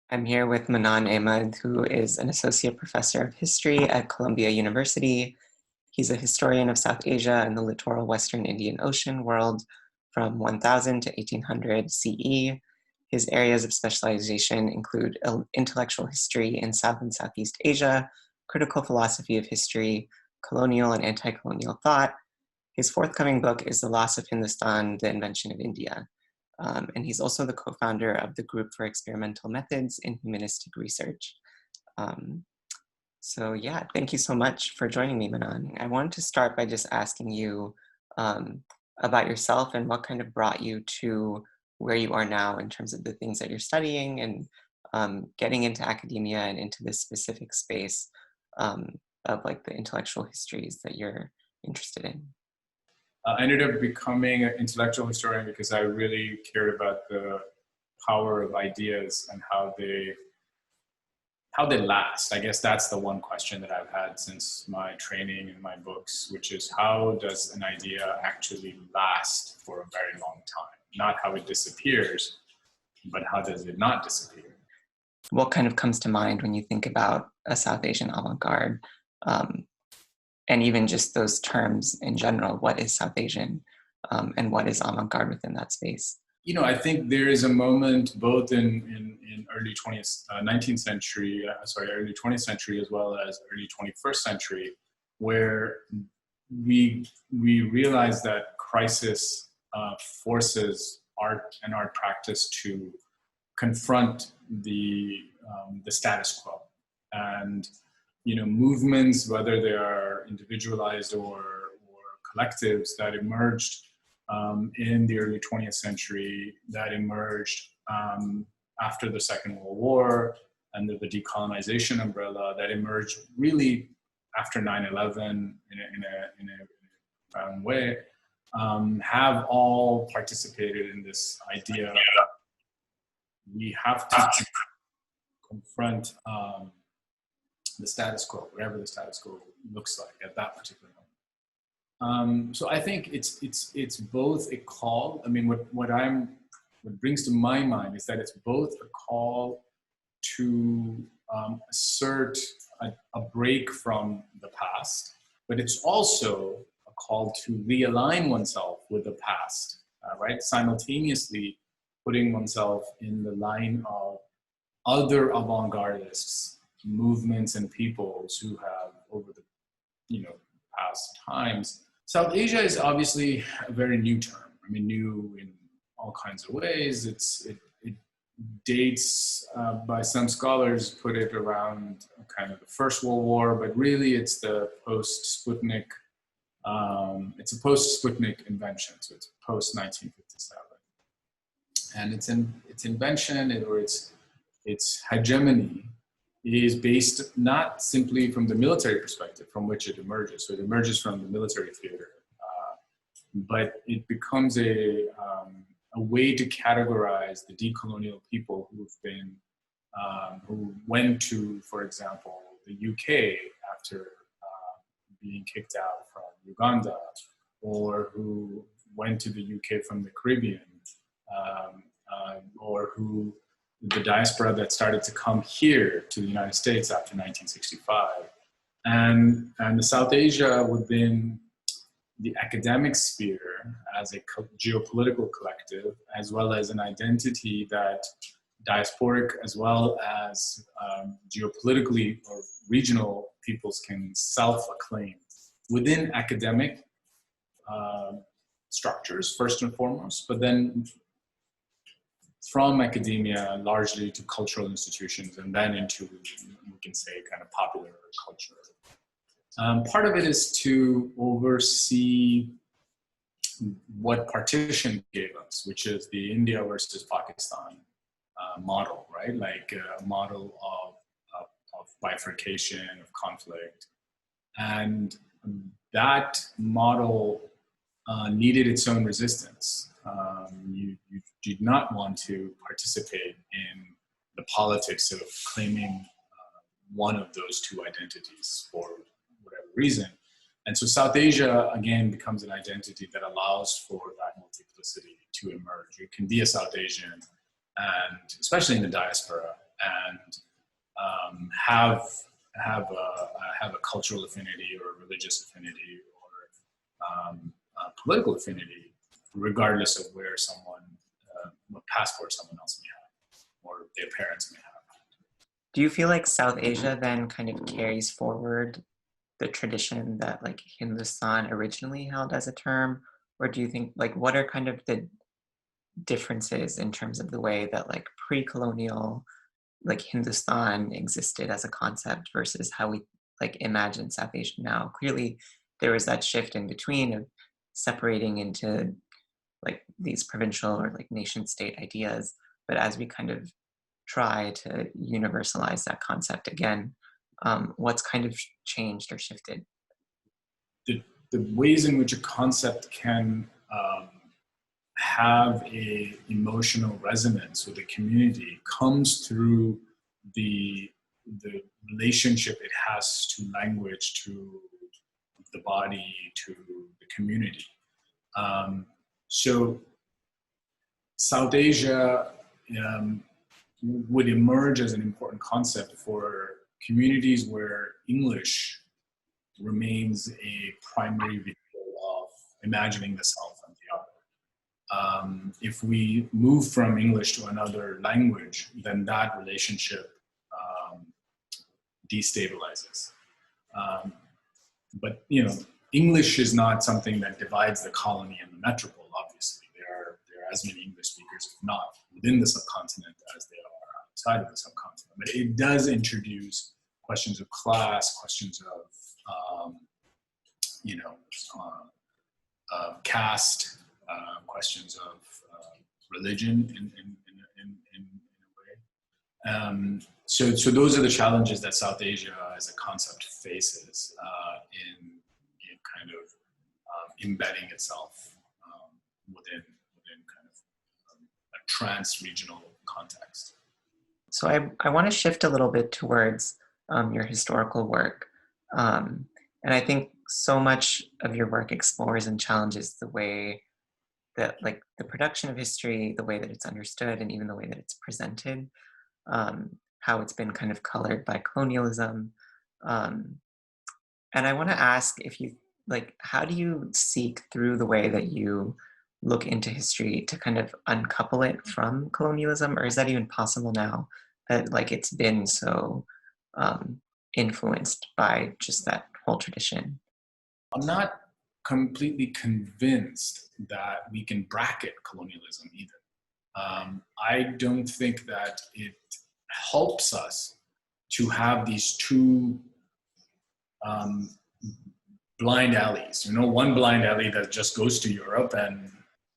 I'm here with Manan Ahmed, who is an associate professor of history at Columbia University. He's a historian of South Asia and the littoral Western Indian Ocean world from 1000 to 1800 CE. His areas of specialization include intellectual history in South and Southeast Asia, critical philosophy of history, colonial and anti-colonial thought. His forthcoming book is The Loss of Hindustan, The Invention of India. And he's also the co-founder of the Group for Experimental Methods in Humanistic Research. So yeah, thank you so much for joining me, Manan. I wanted to start by just asking you about yourself and what kind of brought you to where you are now in terms of the things that you're studying and getting into academia and into this specific space of like the intellectual histories that you're interested in. I ended up becoming an intellectual historian because I really cared about the power of ideas and how they last. I guess that's the one question that I've had since my training in my books, which is how does an idea actually last for a very long time? Not how it disappears, but how does it not disappear? What kind of comes to mind when you think about a South Asian avant-garde? And even just those terms in general, what is South Asian and what is avant-garde within that space? You know, I think there is a moment both in early 19th century, early 20th century, as well as early 21st century, where we realize that crisis forces art and art practice to confront the status quo. And movements, whether they are individualized or collectives that emerged in the early 20th century, that emerged after the Second World War, under the decolonization umbrella, that emerged really after 9/11 in a profound way, have all participated in this idea that we have to confront the status quo, whatever the status quo looks like at that particular moment. So I think it's both a call. I mean, what brings to my mind is that it's both a call to assert a break from the past, but it's also a call to realign oneself with the past, right? Simultaneously putting oneself in the line of other avant-gardists, movements and peoples who have over the past times. South Asia is obviously a very new term. I mean, new in all kinds of ways. It dates, by some scholars put it around kind of the First World War, but really it's the post-Sputnik. It's a post-Sputnik invention, so it's post-1957, and its invention or its hegemony is based not simply from the military perspective from which it emerges. So it emerges from the military theater, but it becomes a way to categorize the decolonial people who went to, for example, the UK after being kicked out from Uganda, or who went to the UK from the Caribbean, or who the diaspora that started to come here to the United States after 1965. And the South Asia within the academic sphere as a geopolitical collective, as well as an identity that diasporic as well as geopolitically or regional peoples can self-acclaim within academic structures, first and foremost, but then from academia largely to cultural institutions, and then into, we can say, kind of popular culture. Part of it is to oversee what partition gave us, which is the India versus Pakistan model, right? Like a model of bifurcation, of conflict. And that model needed its own resistance. You did not want to participate in the politics of claiming one of those two identities for whatever reason. And so South Asia, again, becomes an identity that allows for that multiplicity to emerge. You can be a South Asian, and especially in the diaspora, and have a cultural affinity or a religious affinity or political affinity, regardless of where someone, what passport someone else may have or their parents may have. Do you feel like South Asia then kind of carries forward the tradition that like Hindustan originally held as a term? Or do you think like what are kind of the differences in terms of the way that like pre-colonial like Hindustan existed as a concept versus how we like imagine South Asia now? Clearly there was that shift in between of separating into like these provincial or like nation state ideas. But as we kind of try to universalize that concept again, what's kind of changed or shifted? The ways in which a concept can have a emotional resonance with a community comes through the relationship it has to language, to the body, to the community. So South Asia would emerge as an important concept for communities where English remains a primary vehicle of imagining the self and the other. If we move from English to another language, then that relationship destabilizes. But you know, English is not something that divides the colony and the metropole. Obviously, there are as many English speakers, if not within the subcontinent, as there are outside of the subcontinent. But it does introduce questions of class, questions of caste, questions of religion in a way. So those are the challenges that South Asia as a concept faces in kind of embedding itself within kind of a trans-regional context. So I want to shift a little bit towards your historical work. And I think so much of your work explores and challenges the way that like the production of history, the way that it's understood, and even the way that it's presented, how it's been kind of colored by colonialism. And I want to ask if you, like, how do you seek through the way that you look into history to kind of uncouple it from colonialism? Or is that even possible now that like it's been so influenced by just that whole tradition? I'm not completely convinced that we can bracket colonialism either. I don't think that it helps us to have these two blind alleys. You know, one blind alley that just goes to Europe and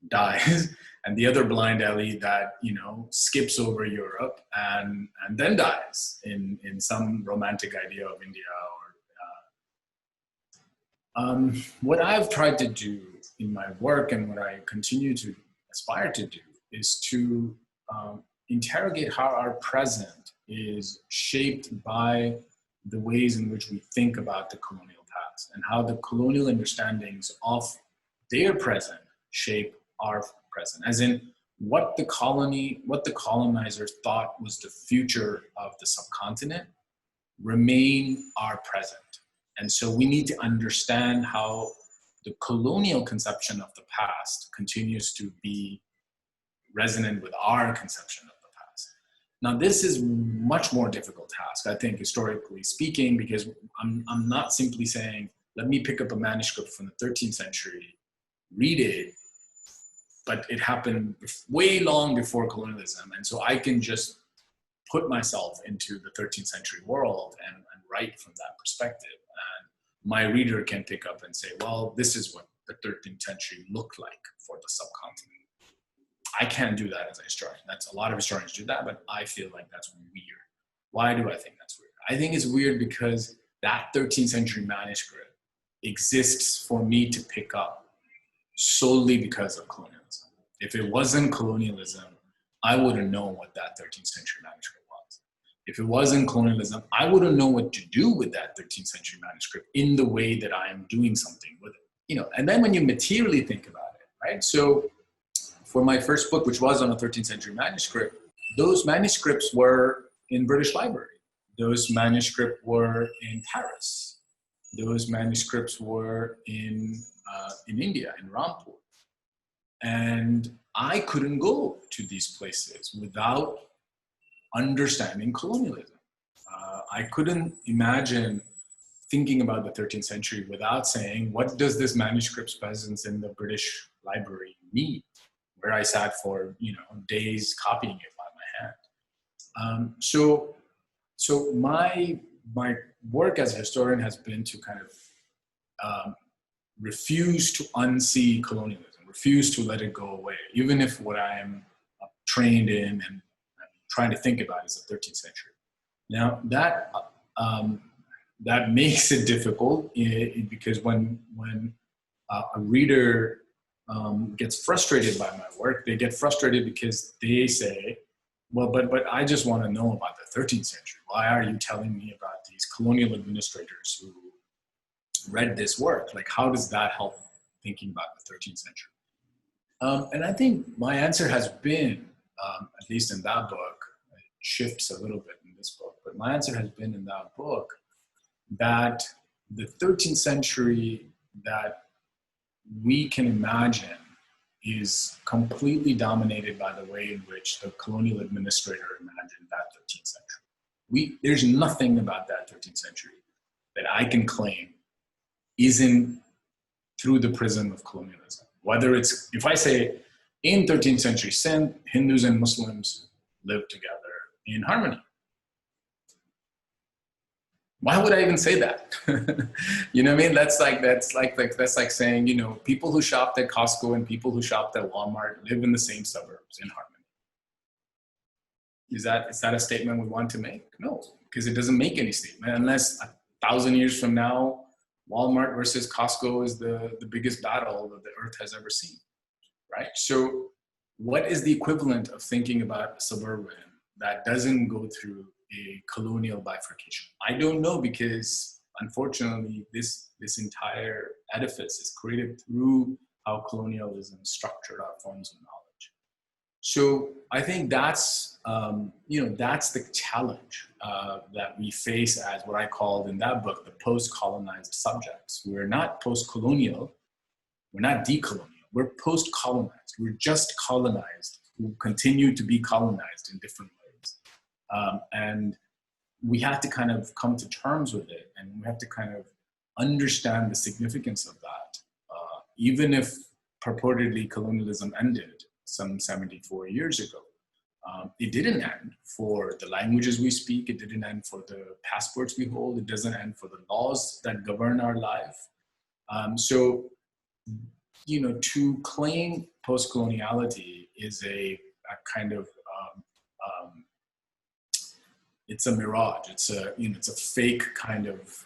dies, and the other blind alley that, you know, skips over Europe and then dies in some romantic idea of India. Or what I've tried to do in my work and what I continue to aspire to do is to interrogate how our present is shaped by the ways in which we think about the colonial past and how the colonial understandings of their present shape our present, as in what the colonizer thought was the future of the subcontinent remain our present. And so we need to understand how the colonial conception of the past continues to be resonant with our conception of the past. Now, this is much more difficult task, I think, historically speaking, because I'm not simply saying, let me pick up a manuscript from the 13th century, read it, but it happened way long before colonialism. And so I can just put myself into the 13th century world and write from that perspective. And my reader can pick up and say, well, this is what the 13th century looked like for the subcontinent. I can't do that as a historian. A lot of historians do that, but I feel like that's weird. Why do I think that's weird? I think it's weird because that 13th century manuscript exists for me to pick up solely because of colonialism. If it wasn't colonialism, I wouldn't know what that 13th century manuscript was. If it wasn't colonialism, I wouldn't know what to do with that 13th century manuscript in the way that I am doing something with it. You know, and then when you materially think about it, right? So for my first book, which was on a 13th century manuscript, those manuscripts were in British Library. Those manuscripts were in Paris. Those manuscripts were in India, in Rampur. And I couldn't go to these places without understanding colonialism. I couldn't imagine thinking about the 13th century without saying, what does this manuscript's presence in the British Library mean? Where I sat for days copying it by my hand. So my work as a historian has been to kind of refuse to unsee colonialism, refuse to let it go away, even if what I am trained in and trying to think about is the 13th century. Now that makes it difficult because when a reader gets frustrated by my work, they get frustrated because they say, well, but I just want to know about the 13th century. Why are you telling me about these colonial administrators who read this work? Like, how does that help thinking about the 13th century? And I think my answer has been, at least in that book, it shifts a little bit in this book, but my answer has been in that book that the 13th century that we can imagine is completely dominated by the way in which the colonial administrator imagined that 13th century. There's nothing about that 13th century that I can claim isn't through the prism of colonialism. Whether it's, if I say in 13th century Sindh, Hindus and Muslims lived together in harmony. Why would I even say that? You know what I mean? That's like saying, people who shopped at Costco and people who shopped at Walmart live in the same suburbs in harmony. Is that a statement we want to make? No, because it doesn't make any statement unless 1,000 years from now, Walmart versus Costco is the biggest battle that the earth has ever seen, right? So what is the equivalent of thinking about suburban that doesn't go through a colonial bifurcation? I don't know, because unfortunately this entire edifice is created through how colonialism structured our forms of knowledge. So I think that's that's the challenge that we face as what I called in that book the post-colonized subjects. We're not post-colonial, we're not decolonial, we're post-colonized. We're just colonized who continue to be colonized in different ways. And we have to kind of come to terms with it, and we have to kind of understand the significance of that. Even if purportedly colonialism ended some 74 years ago, it didn't end for the languages we speak, it didn't end for the passports we hold, it doesn't end for the laws that govern our life. So, to claim post-coloniality is a kind of it's a mirage. It's a fake kind of,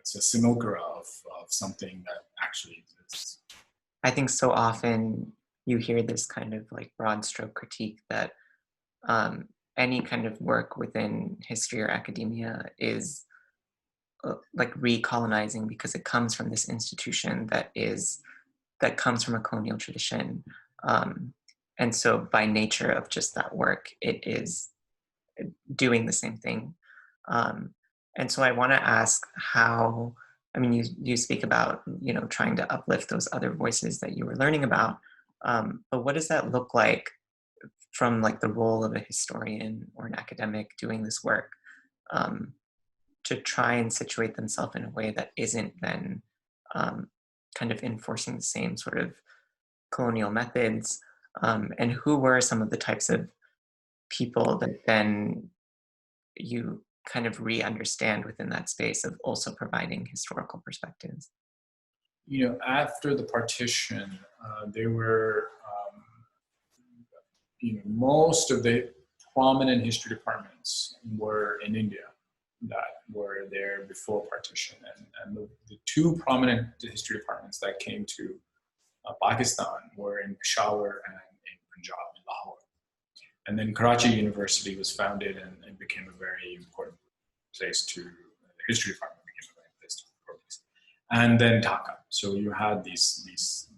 it's a simulacra of something that actually exists. I think so often you hear this kind of like broad stroke critique that any kind of work within history or academia is like recolonizing because it comes from this institution that comes from a colonial tradition. And so by nature of just that work, it is doing the same thing. And so I want to ask how, you speak about, trying to uplift those other voices that you were learning about, but what does that look like from like the role of a historian or an academic doing this work, to try and situate themselves in a way that isn't then kind of enforcing the same sort of colonial methods, and who were some of the types of people that then you kind of re-understand within that space of also providing historical perspectives? After the partition, there were, most of the prominent history departments were in India that were there before partition. And the two prominent history departments that came to Pakistan were in Peshawar and in Punjab, in Lahore. And then Karachi University was founded and became a very important place the history department became a very important place. And then Dhaka. So you had these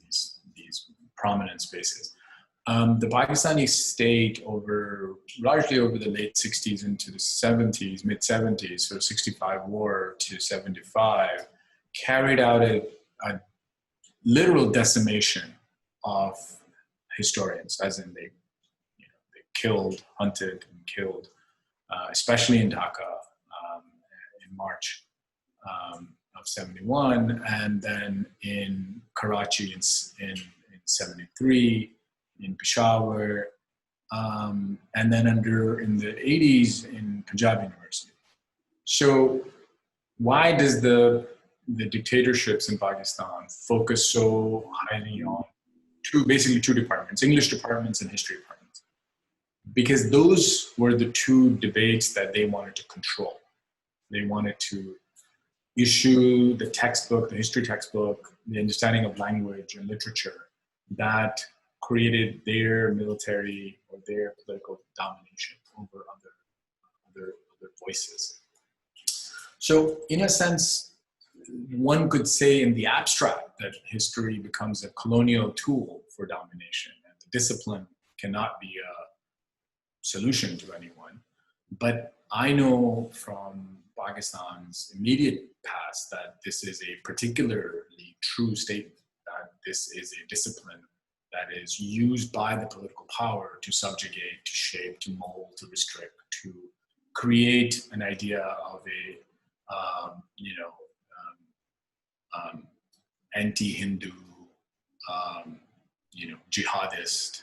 prominent spaces. The Pakistani state largely over the late 60s into the 70s, mid 70s, so 65 war to 75, carried out a literal decimation of historians, as in they killed, hunted, and killed, especially in Dhaka in March of 71, and then in Karachi in 73, in Peshawar, and then in the 80s in Punjab University. So why does the dictatorships in Pakistan focus so highly on basically two departments, English departments and history departments? Because those were the two debates that they wanted to control. They wanted to issue the textbook, the history textbook, the understanding of language and literature that created their military or their political domination over other voices. So in a sense, one could say in the abstract that history becomes a colonial tool for domination, and the discipline cannot be a solution to anyone. But I know from Pakistan's immediate past that this is a particularly true statement, that this is a discipline that is used by the political power to subjugate, to shape, to mold, to restrict, to create an idea of a anti-Hindu, jihadist,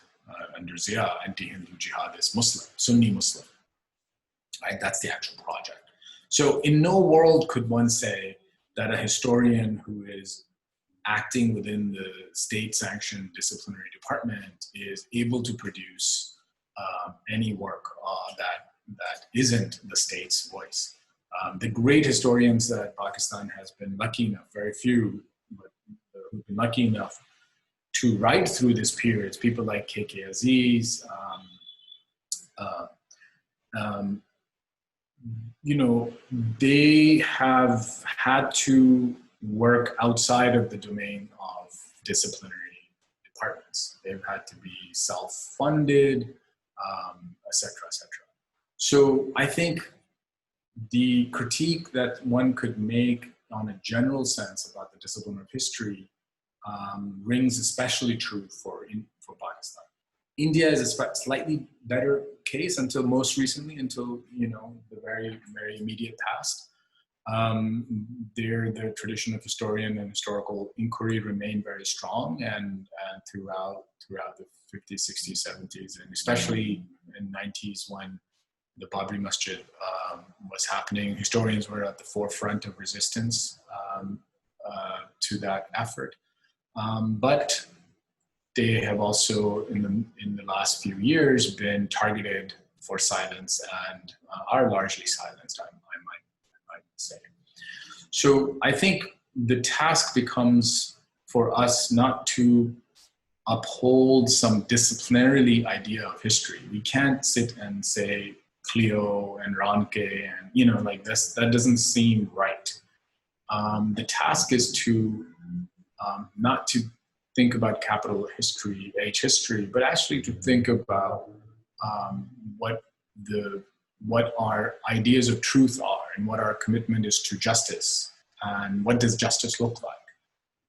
under Zia, anti-Hindu jihadist Muslim, Sunni Muslim. Right? That's the actual project. So in no world could one say that a historian who is acting within the state-sanctioned disciplinary department is able to produce any work that isn't the state's voice. The great historians that Pakistan has been lucky enough, very few, but who've been lucky enough to write through this period, people like K.K. Aziz, they have had to work outside of the domain of disciplinary departments. They've had to be self-funded, et cetera, et cetera. So I think the critique that one could make on a general sense about the discipline of history rings especially true for Pakistan. India is a slightly better case until most recently, until the very, very immediate past. Their tradition of historian and historical inquiry remained very strong, and throughout the 50s, 60s, 70s, and especially in the 90s when the Babri Masjid was happening, historians were at the forefront of resistance to that effort. But they have also, in the last few years, been targeted for silence and are largely silenced, I might say. So I think the task becomes for us not to uphold some disciplinarily idea of history. We can't sit and say Cleo and Ronke and like this. That doesn't seem right. The task is to not to think about capital history, H history, but actually to think about what our ideas of truth are and what our commitment is to justice and what does justice look like.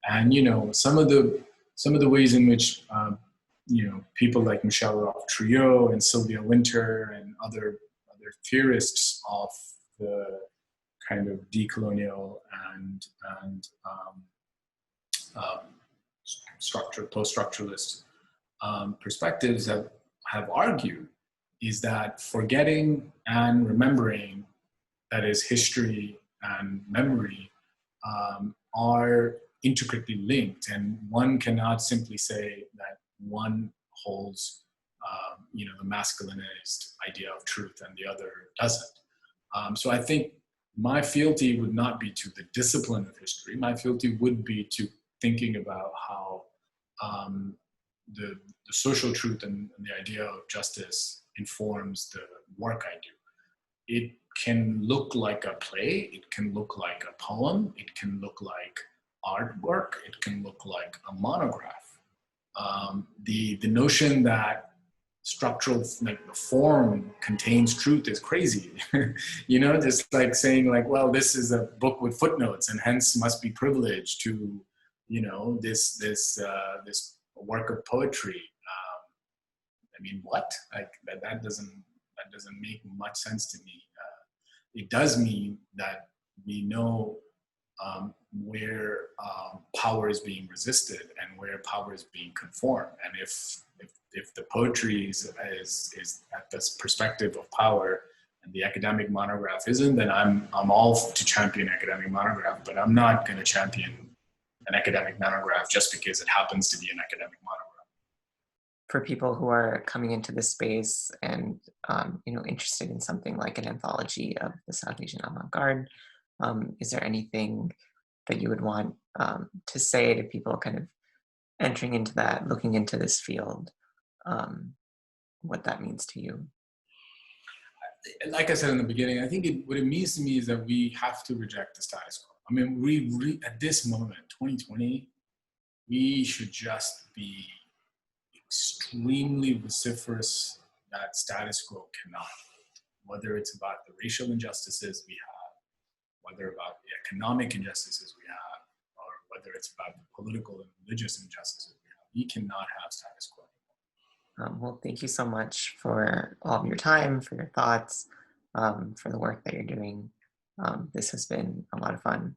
And some of the ways in which people like Michel Rolfe-Trio and Sylvia Wynter and other theorists of the kind of decolonial and post-structuralist perspectives have argued is that forgetting and remembering, that is history and memory, are intricately linked, and one cannot simply say that one holds the masculinized idea of truth and the other doesn't. So I think my fealty would not be to the discipline of history. My fealty would be to thinking about how the social truth and the idea of justice informs the work I do. It can look like a play, it can look like a poem, it can look like artwork, it can look like a monograph. The notion that structural, like the form contains truth is crazy. You know, just like saying like, well, this is a book with footnotes and hence must be privileged to, you know, this work of poetry. I mean, what? Like that doesn't make much sense to me. It does mean that we know where power is being resisted and where power is being conformed. And if the poetry is at this perspective of power and the academic monograph isn't, then I'm all to champion academic monograph, but I'm not going to champion an academic monograph just because it happens to be an academic monograph. For people who are coming into this space and interested in something like an anthology of the South Asian avant-garde, is there anything that you would want to say to people kind of entering into that, looking into this field, what that means to you? Like I said in the beginning, I think what it means to me is that we have to reject the status quo. I mean, we at this moment, 2020, we should just be extremely vociferous that status quo cannot, whether it's about the racial injustices we have, whether about the economic injustices we have, or whether it's about the political and religious injustices we have. We cannot have status quo. Well, thank you so much for all of your time, for your thoughts, for the work that you're doing. This has been a lot of fun.